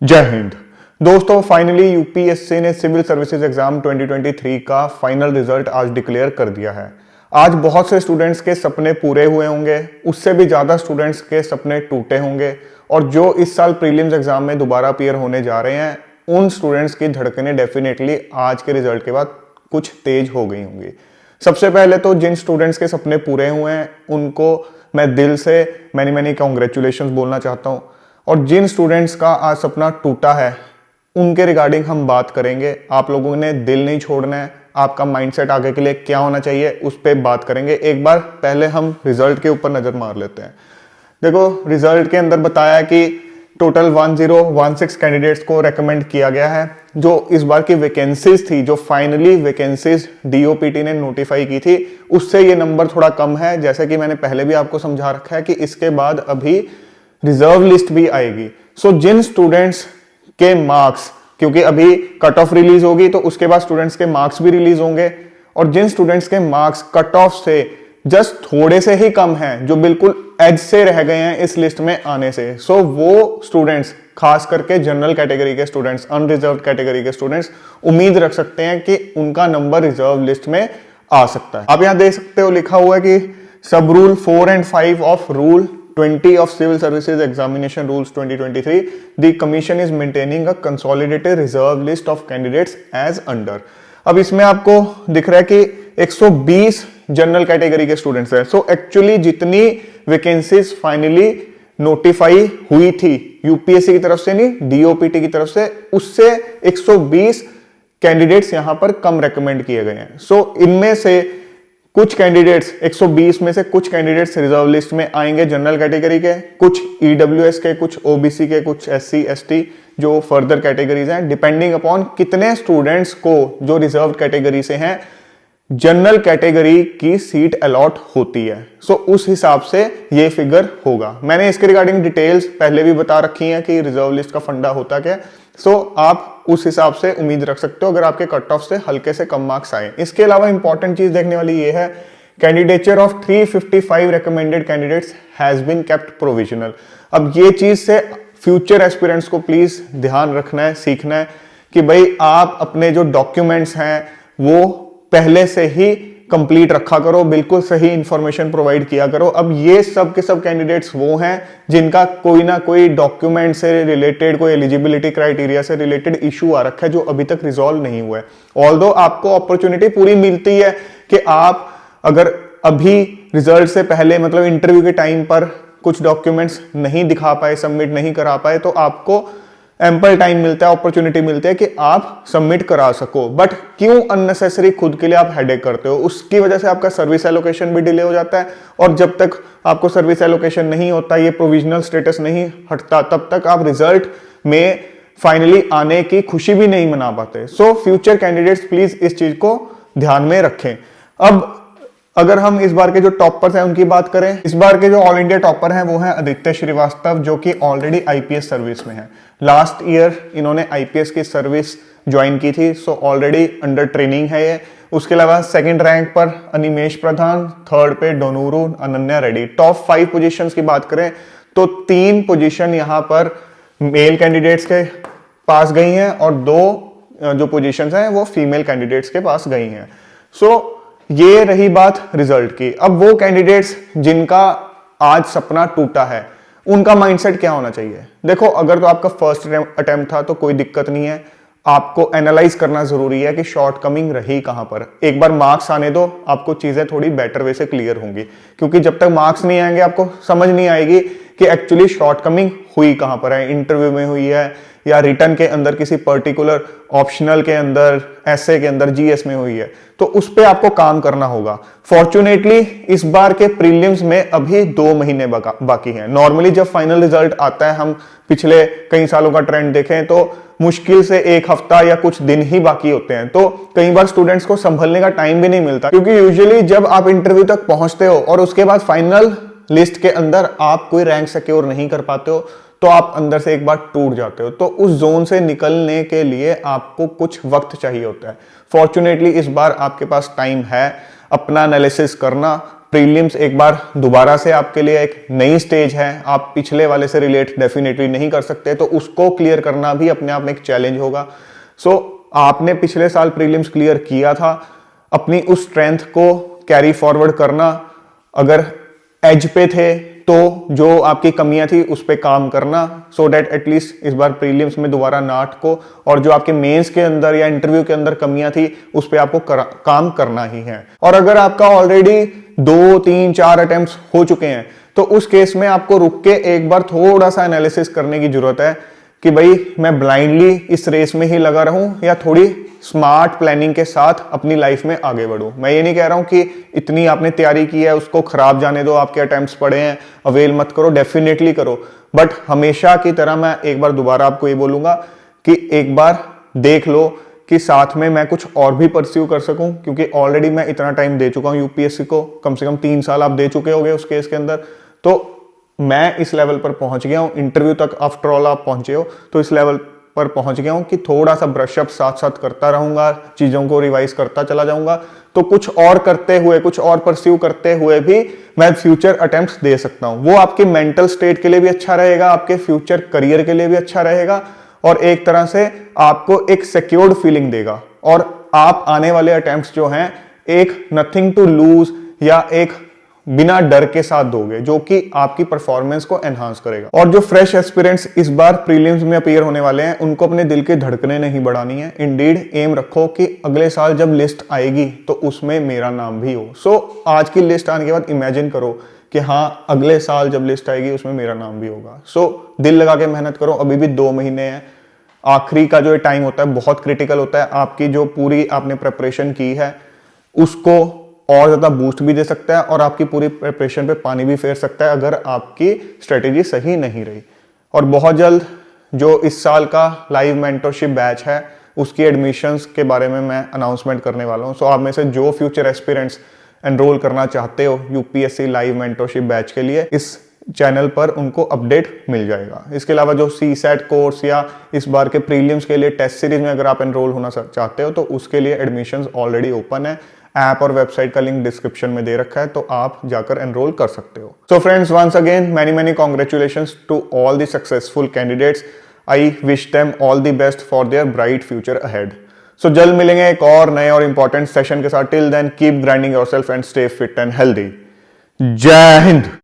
जय हिंद दोस्तों, finally UPSC ने सिविल सर्विसेज एग्जाम 2023 का फाइनल रिजल्ट आज डिक्लेयर कर दिया है। आज बहुत से स्टूडेंट्स के सपने पूरे हुए होंगे, उससे भी ज़्यादा स्टूडेंट्स के सपने टूटे होंगे और जो इस साल प्रीलिम्स एग्जाम में दोबारा अपीयर होने जा रहे हैं उन स्टूडेंट्स की धड़कनें डेफिनेटली आज के रिजल्ट के बाद कुछ तेज हो गई होंगी। सबसे पहले तो जिन स्टूडेंट्स के सपने पूरे हुए हैं उनको मैं दिल से मैनी कॉन्ग्रेचुलेशंस बोलना चाहता हूँ, और जिन स्टूडेंट्स का आज सपना टूटा है उनके रिगार्डिंग हम बात करेंगे। आप लोगों ने दिल नहीं छोड़ना है, आपका माइंडसेट आगे के लिए क्या होना चाहिए उस पर बात करेंगे। एक बार पहले हम रिजल्ट के ऊपर नजर मार लेते हैं। देखो, रिजल्ट के अंदर बताया कि टोटल 1016 कैंडिडेट्स को रेकमेंड किया गया है। जो इस बार की वैकेंसीज थी, जो फाइनली वैकेंसीज डीओपीटी ने नोटिफाई की थी, उससे ये नंबर थोड़ा कम है। जैसे कि मैंने पहले भी आपको समझा रखा है कि इसके बाद अभी रिजर्व लिस्ट भी आएगी। सो जिन स्टूडेंट्स के मार्क्स, क्योंकि अभी कट ऑफ रिलीज होगी तो उसके बाद स्टूडेंट्स के मार्क्स भी रिलीज होंगे, और जिन स्टूडेंट्स के मार्क्स कट ऑफ से जस्ट थोड़े से ही कम हैं, जो बिल्कुल एज से रह गए हैं इस लिस्ट में आने से, सो वो स्टूडेंट्स, खास करके जनरल कैटेगरी के स्टूडेंट्स, अनरिजर्व कैटेगरी के स्टूडेंट्स, उम्मीद रख सकते हैं कि उनका नंबर रिजर्व लिस्ट में आ सकता है। आप यहां देख सकते हो लिखा हुआ है कि सब rule 4 and 5 of rule 20 of Civil Services Examination Rules 2023, the Commission is maintaining a consolidated reserve list of candidates as under। अब इसमें आपको दिख रहा है कि 120 जनरल कैटेगरी के स्टूडेंट्स हैं। सो एक्चुअली जितनी वैकेंसीज फाइनली नोटिफाई हुई थी यूपीएससी की तरफ से, नहीं डीओपीटी की तरफ से, उससे 120 कैंडिडेट्स यहां पर कम रेकमेंड किए गए हैं। सो इनमें से कुछ कैंडिडेट्स, 120 में से कुछ कैंडिडेट्स रिजर्व लिस्ट में आएंगे जनरल कैटेगरी के, कुछ ईडब्ल्यूएस के, कुछ ओबीसी के, कुछ एससी एसटी जो फर्दर कैटेगरीज हैं, डिपेंडिंग अपॉन कितने स्टूडेंट्स को जो रिजर्व कैटेगरी से हैं जनरल कैटेगरी की सीट अलॉट होती है। सो उस हिसाब से ये फिगर होगा। मैंने इसके रिगार्डिंग डिटेल्स पहले भी बता रखी हैं कि रिजर्व लिस्ट का फंडा होता क्या। सो आप उस हिसाब से उम्मीद रख सकते हो अगर आपके कट ऑफ से हल्के से कम मार्क्स आए। इसके अलावा इंपॉर्टेंट चीज देखने वाली ये है, candidature of 355 recommended candidates has been kept provisional. अब ये चीज से फ्यूचर एस्पिरेंट्स को प्लीज ध्यान रखना है, सीखना है कि भाई आप अपने जो डॉक्यूमेंट्स हैं वो पहले से ही कंप्लीट रखा करो, बिल्कुल सही इंफॉर्मेशन प्रोवाइड किया करो। अब ये सब के सब कैंडिडेट्स वो हैं जिनका कोई ना कोई डॉक्यूमेंट से रिलेटेड, कोई एलिजिबिलिटी क्राइटेरिया से रिलेटेड इशू आ रखा है जो अभी तक रिजॉल्व नहीं हुआ है। ऑल्दो आपको अपॉर्चुनिटी पूरी मिलती है कि आप अगर अभी रिजल्ट से पहले, मतलब इंटरव्यू के टाइम पर कुछ डॉक्यूमेंट्स नहीं दिखा पाए, सबमिट नहीं करा पाए, तो आपको एम्पल टाइम मिलता है, अपॉर्चुनिटी मिलती है कि आप सबमिट करा सको। बट क्यों अननेसेसरी खुद के लिए आप हेडेक करते हो? उसकी वजह से आपका सर्विस एलोकेशन भी डिले हो जाता है, और जब तक आपको सर्विस एलोकेशन नहीं होता, ये प्रोविजनल स्टेटस नहीं हटता, तब तक आप रिजल्ट में फाइनली आने की खुशी भी नहीं मना पाते। सो फ्यूचर कैंडिडेट्स प्लीज इस चीज को ध्यान में रखें। अब अगर हम इस बार के जो टॉपर्स हैं उनकी बात करें, इस बार के जो ऑल इंडिया टॉपर हैं वो हैं आदित्य श्रीवास्तव, जो कि ऑलरेडी आईपीएस सर्विस में हैं। लास्ट ईयर इन्होंने आईपीएस की सर्विस ज्वाइन की थी, सो ऑलरेडी अंडर ट्रेनिंग है ये। उसके अलावा सेकंड रैंक पर अनिमेश प्रधान, थर्ड पे डोनूरू अनन्या रेड्डी। टॉप 5 पोजीशंस की बात करें तो 3 पोजीशन यहां पर मेल कैंडिडेट्स के पास गई हैं और 2 जो पोजीशंस हैं वो फीमेल कैंडिडेट्स के पास गई हैं। सो ये रही बात रिजल्ट की। अब वो कैंडिडेट्स जिनका आज सपना टूटा है उनका माइंडसेट क्या होना चाहिए? देखो, अगर तो आपका फर्स्ट अटेम्प्ट था तो कोई दिक्कत नहीं है, आपको एनालाइज करना जरूरी है कि शॉर्टकमिंग रही कहां पर। एक बार मार्क्स आने दो, आपको चीजें थोड़ी बेटर वे से क्लियर होंगी, क्योंकि जब तक मार्क्स नहीं आएंगे आपको समझ नहीं आएगी कि एक्चुअली शॉर्टकमिंग हुई कहां पर है। इंटरव्यू में हुई है या रिटर्न के अंदर किसी पर्टिकुलर ऑप्शनल के अंदर, एसए के अंदर, जीएस में हुई है, तो उस पे आपको काम करना होगा। फॉर्चुनेटली इस बार के प्रीलिम्स में अभी 2 महीने बाकी हैं। नॉर्मली जब फाइनल रिजल्ट आता है, हम पिछले कई सालों का ट्रेंड देखें तो मुश्किल से 1 हफ्ता या कुछ दिन ही बाकी होते हैं, तो कई बार स्टूडेंट्स को संभलने का टाइम भी नहीं मिलता, क्योंकि यूजुअली जब आप इंटरव्यू तक पहुंचते हो और उसके बाद फाइनल लिस्ट के अंदर आप कोई रैंक सिक्योर नहीं कर पाते हो तो आप अंदर से एक बार टूट जाते हो। तो उस जोन से निकलने के लिए आपको कुछ वक्त चाहिए होता है। फॉर्चुनेटली इस बार आपके पास टाइम है अपना एनालिसिस करना, प्रीलिम्स एक बार दोबारा से आपके लिए एक नई स्टेज है, आप पिछले वाले से रिलेट डेफिनेटली नहीं कर सकते, तो उसको क्लियर करना भी अपने आप में एक चैलेंज होगा। सो आपने पिछले साल प्रीलिम्स क्लियर किया था, अपनी उस स्ट्रेंथ को कैरी फॉरवर्ड करना, अगर एज पे थे तो जो आपकी कमियां थी उस पे काम करना, सो दैट एटलीस्ट इस बार प्रीलिम्स में दोबारा ना अटको, और जो आपके मेंस के अंदर या इंटरव्यू के अंदर कमियां थी उस पे आपको काम करना ही है। और अगर आपका ऑलरेडी 2, 3, 4 अटेम्प्ट्स हो चुके हैं तो उस केस में आपको रुक के एक बार थोड़ा सा एनालिसिस करने की जरूरत है कि भाई मैं ब्लाइंडली इस रेस में ही लगा रहूं या थोड़ी स्मार्ट प्लानिंग के साथ अपनी लाइफ में आगे बढ़ूं। मैं ये नहीं कह रहा हूं कि इतनी आपने तैयारी की है उसको खराब जाने दो, आपके अटेम्प्ट्स पड़े हैं अवेल मत करो, डेफिनेटली करो, बट हमेशा की तरह मैं एक बार दोबारा आपको ये बोलूंगा कि एक बार देख लो कि साथ में मैं कुछ और भी परस्यू कर सकूं, क्योंकि ऑलरेडी मैं इतना टाइम दे चुका हूं यूपीएससी को, कम से कम 3 साल आप दे चुके होंगे उस केस के अंदर, तो मैं इस लेवल पर पहुंच गया हूं, इंटरव्यू तक आफ्टर ऑल आप पहुंचे हो तो इस लेवल पर पहुंच गया हूं कि थोड़ा सा ब्रशअप साथ साथ करता रहूंगा, चीजों को रिवाइज करता चला जाऊंगा, तो कुछ और करते हुए, कुछ और परस्यू करते हुए भी मैं फ्यूचर अटेम्प्ट्स दे सकता हूं। वो आपके मेंटल स्टेट के लिए भी अच्छा रहेगा, आपके फ्यूचर करियर के लिए भी अच्छा रहेगा, और एक तरह से आपको एक सिक्योर्ड फीलिंग देगा, और आप आने वाले अटेम्प्ट्स जो हैं एक नथिंग टू लूज या एक बिना डर के साथ दोगे, जो कि आपकी परफॉर्मेंस को एनहांस करेगा। और जो फ्रेश एस्पिरेंट्स इस बार प्रीलिम्स में अपीयर होने वाले हैं उनको अपने दिल की धड़कनें नहीं बढ़ानी है, इंडीड एम रखो कि अगले साल जब लिस्ट आएगी तो उसमें मेरा नाम भी हो। सो आज की लिस्ट आने के बाद इमेजिन करो कि हाँ अगले साल जब लिस्ट आएगी उसमें मेरा नाम भी होगा। सो दिल लगा के मेहनत करो, अभी भी 2 महीने हैं, आखिरी का जो टाइम होता है बहुत क्रिटिकल होता है, आपकी जो पूरी आपने प्रिपरेशन की है उसको और ज्यादा बूस्ट भी दे सकता है और आपकी पूरी प्रिपरेशन पे पानी भी फेर सकता है अगर आपकी स्ट्रेटेजी सही नहीं रही। और बहुत जल्द जो इस साल का लाइव मेंटरशिप बैच है उसकी एडमिशंस के बारे में मैं अनाउंसमेंट करने वाला हूं। सो आप में से जो फ्यूचर एस्पिरेंट्स एनरोल करना चाहते हो यूपीएससी लाइव मेंटरशिप बैच के लिए, इस चैनल पर उनको अपडेट मिल जाएगा। इसके अलावा जो सीसैट कोर्स या इस बार के प्रीलिम्स के लिए टेस्ट सीरीज में अगर आप एनरोल होना चाहते हो तो उसके लिए एडमिशंस ऑलरेडी ओपन है, ऐप और वेबसाइट का लिंक डिस्क्रिप्शन में दे रखा है, तो आप जाकर एनरोल कर सकते हो। So friends, once again many congratulations to all the successful candidates. I wish them all the best for their bright future ahead. So जल्द मिलेंगे एक और नए और इंपॉर्टेंट सेशन के साथ। Till then keep grinding yourself and stay fit and healthy. जय हिंद।